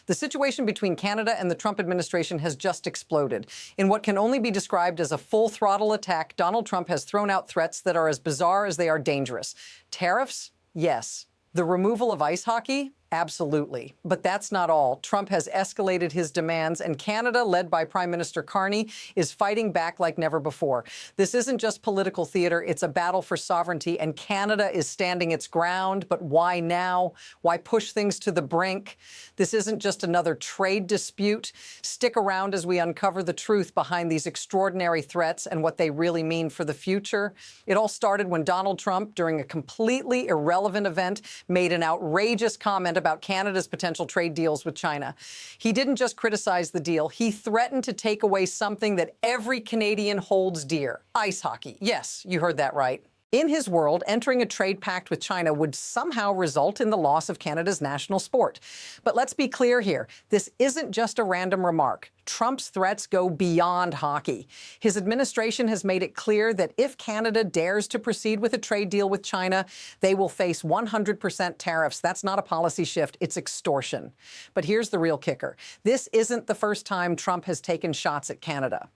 The situation between Canada and the Trump administration has just exploded. In what can only be described as a full-throttle attack, Donald Trump has thrown out threats that are as bizarre as they are dangerous. Tariffs? Yes. The removal of ice hockey? Absolutely. But that's not all. Trump has escalated his demands, and Canada, led by Prime Minister Carney, is fighting back like never before. This isn't just political theater, it's a battle for sovereignty, and Canada is standing its ground. But why now? Why push things to the brink? This isn't just another trade dispute. Stick around as we uncover the truth behind these extraordinary threats and what they really mean for the future. It all started when Donald Trump, during a completely irrelevant event, made an outrageous comment about Canada's potential trade deals with China. He didn't just criticize the deal, he threatened to take away something that every Canadian holds dear: ice hockey. Yes, you heard that right. In his world, entering a trade pact with China would somehow result in the loss of Canada's national sport. But let's be clear here, this isn't just a random remark. Trump's threats go beyond hockey. His administration has made it clear that if Canada dares to proceed with a trade deal with China, they will face 100% tariffs. That's not a policy shift, it's extortion. But here's the real kicker. This isn't the first time Trump has taken shots at Canada.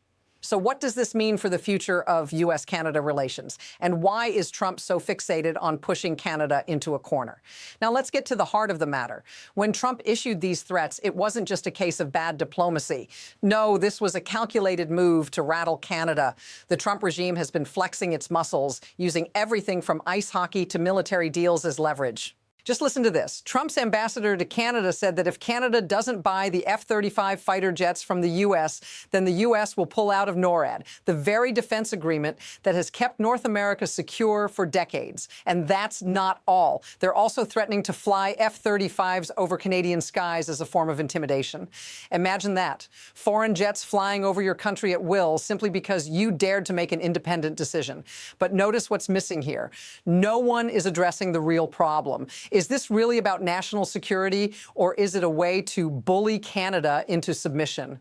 So what does this mean for the future of U.S.-Canada relations? And why is Trump so fixated on pushing Canada into a corner? Now, let's get to the heart of the matter. When Trump issued these threats, it wasn't just a case of bad diplomacy. No, this was a calculated move to rattle Canada. The Trump regime has been flexing its muscles, using everything from ice hockey to military deals as leverage. Just listen to this. Trump's ambassador to Canada said that if Canada doesn't buy the F-35 fighter jets from the U.S., then the U.S. will pull out of NORAD, the very defense agreement that has kept North America secure for decades. And that's not all. They're also threatening to fly F-35s over Canadian skies as a form of intimidation. Imagine that. Foreign jets flying over your country at will simply because you dared to make an independent decision. But notice what's missing here. No one is addressing the real problem. Is this really about national security, or is it a way to bully Canada into submission?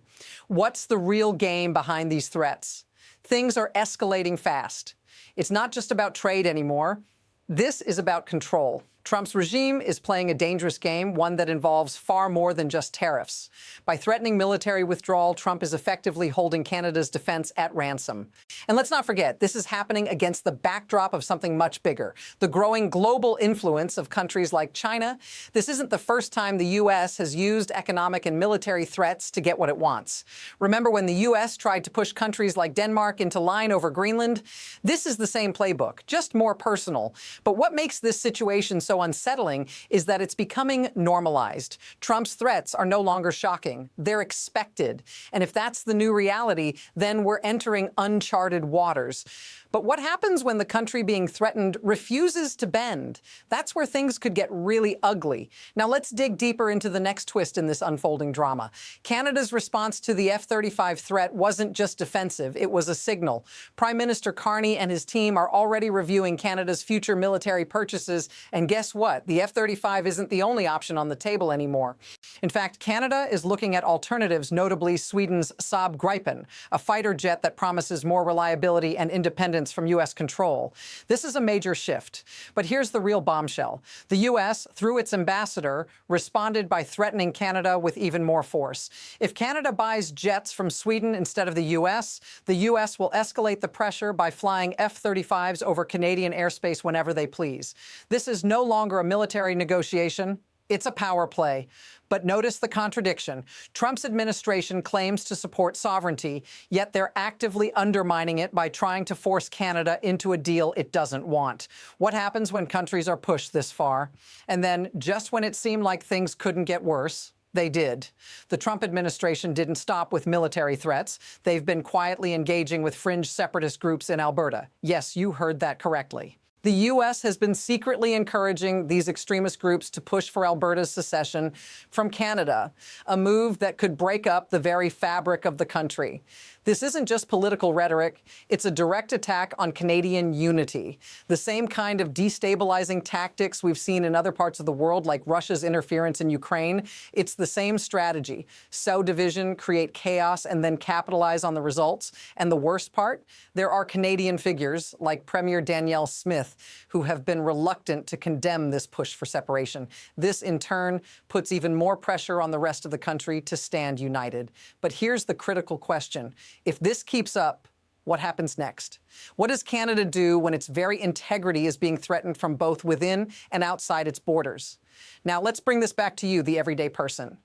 What's the real game behind these threats? Things are escalating fast. It's not just about trade anymore. This is about control. Trump's regime is playing a dangerous game, one that involves far more than just tariffs. By threatening military withdrawal, Trump is effectively holding Canada's defense at ransom. And let's not forget, this is happening against the backdrop of something much bigger: the growing global influence of countries like China. This isn't the first time the U.S. has used economic and military threats to get what it wants. Remember when the U.S. tried to push countries like Denmark into line over Greenland? This is the same playbook, just more personal. But what makes this situation so unsettling is that it's becoming normalized. Trump's threats are no longer shocking. They're expected. And if that's the new reality, then we're entering uncharted waters. But what happens when the country being threatened refuses to bend? That's where things could get really ugly. Now let's dig deeper into the next twist in this unfolding drama. Canada's response to the F-35 threat wasn't just defensive, it was a signal. Prime Minister Carney and his team are already reviewing Canada's future military purchases, and guess what? The F-35 isn't the only option on the table anymore. In fact, Canada is looking at alternatives, notably Sweden's Saab Gripen, a fighter jet that promises more reliability and independence from U.S. control. This is a major shift. But here's the real bombshell. The U.S., through its ambassador, responded by threatening Canada with even more force. If Canada buys jets from Sweden instead of the U.S. will escalate the pressure by flying F-35s over Canadian airspace whenever they please. This is no longer a military negotiation. It's a power play. But notice the contradiction. Trump's administration claims to support sovereignty, yet they're actively undermining it by trying to force Canada into a deal it doesn't want. What happens when countries are pushed this far? And then, just when it seemed like things couldn't get worse, they did. The Trump administration didn't stop with military threats. They've been quietly engaging with fringe separatist groups in Alberta. Yes, you heard that correctly. The U.S. has been secretly encouraging these extremist groups to push for Alberta's secession from Canada, a move that could break up the very fabric of the country. This isn't just political rhetoric, it's a direct attack on Canadian unity. The same kind of destabilizing tactics we've seen in other parts of the world, like Russia's interference in Ukraine. It's the same strategy: sow division, create chaos, and then capitalize on the results. And the worst part? There are Canadian figures, like Premier Danielle Smith, North who have been reluctant to condemn this push for separation. This, in turn, puts even more pressure on the rest of the country to stand united. But here's the critical question. If this keeps up, what happens next? What does Canada do when its very integrity is being threatened from both within and outside its borders? Now, let's bring this back to you, the everyday person.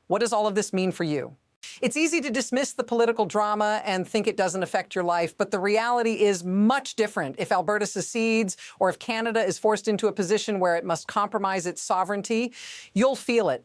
What does all of this mean for you? It's easy to dismiss the political drama and think it doesn't affect your life, but the reality is much different. If Alberta secedes or if Canada is forced into a position where it must compromise its sovereignty, you'll feel it.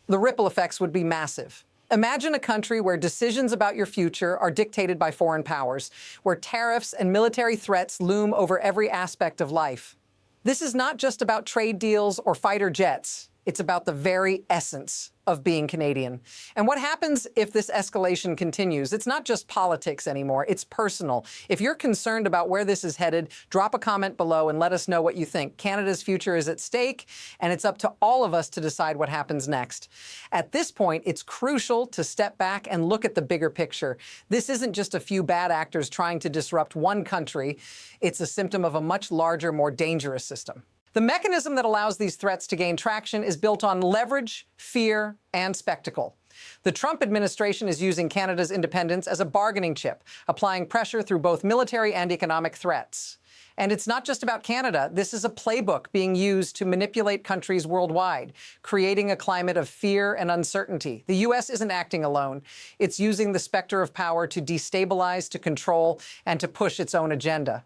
The ripple effects would be massive. Imagine a country where decisions about your future are dictated by foreign powers, where tariffs and military threats loom over every aspect of life. This is not just about trade deals or fighter jets. It's about the very essence of being Canadian. And what happens if this escalation continues? It's not just politics anymore, it's personal. If you're concerned about where this is headed, drop a comment below and let us know what you think. Canada's future is at stake, and it's up to all of us to decide what happens next. At this point, it's crucial to step back and look at the bigger picture. This isn't just a few bad actors trying to disrupt one country. It's a symptom of a much larger, more dangerous system. The mechanism that allows these threats to gain traction is built on leverage, fear, and spectacle. The Trump administration is using Canada's independence as a bargaining chip, applying pressure through both military and economic threats. And it's not just about Canada. This is a playbook being used to manipulate countries worldwide, creating a climate of fear and uncertainty. The U.S. isn't acting alone. It's using the specter of power to destabilize, to control, and to push its own agenda.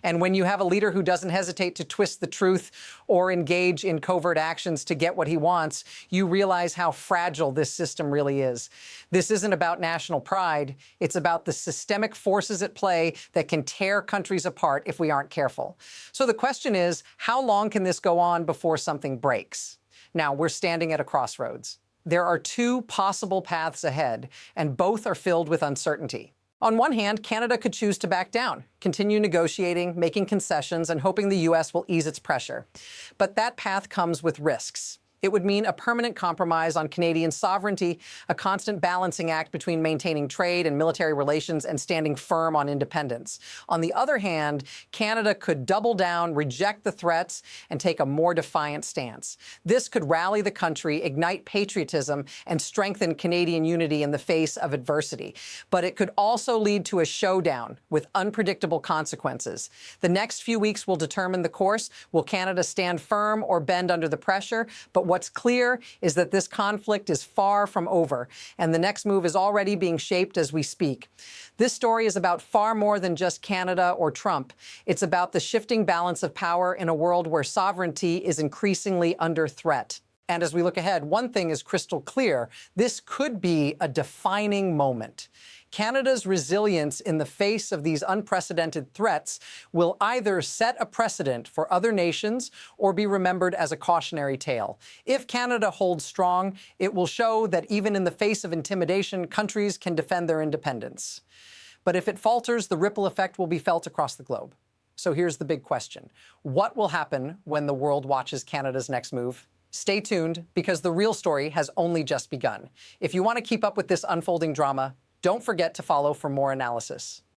And when you have a leader who doesn't hesitate to twist the truth or engage in covert actions to get what he wants, you realize how fragile this system really is. This isn't about national pride. It's about the systemic forces at play that can tear countries apart if we aren't careful. So the question is, how long can this go on before something breaks? Now, we're standing at a crossroads. There are two possible paths ahead, and both are filled with uncertainty. On one hand, Canada could choose to back down, continue negotiating, making concessions, and hoping the U.S. will ease its pressure. But that path comes with risks. It would mean a permanent compromise on Canadian sovereignty, a constant balancing act between maintaining trade and military relations and standing firm on independence. On the other hand, Canada could double down, reject the threats, and take a more defiant stance. This could rally the country, ignite patriotism, and strengthen Canadian unity in the face of adversity. But it could also lead to a showdown with unpredictable consequences. The next few weeks will determine the course. Will Canada stand firm or bend under the pressure? But what's clear is that this conflict is far from over, and the next move is already being shaped as we speak. This story is about far more than just Canada or Trump. It's about the shifting balance of power in a world where sovereignty is increasingly under threat. And as we look ahead, one thing is crystal clear. This could be a defining moment. Canada's resilience in the face of these unprecedented threats will either set a precedent for other nations or be remembered as a cautionary tale. If Canada holds strong, it will show that even in the face of intimidation, countries can defend their independence. But if it falters, the ripple effect will be felt across the globe. So here's the big question. What will happen when the world watches Canada's next move? Stay tuned, because the real story has only just begun. If you want to keep up with this unfolding drama, don't forget to follow for more analysis.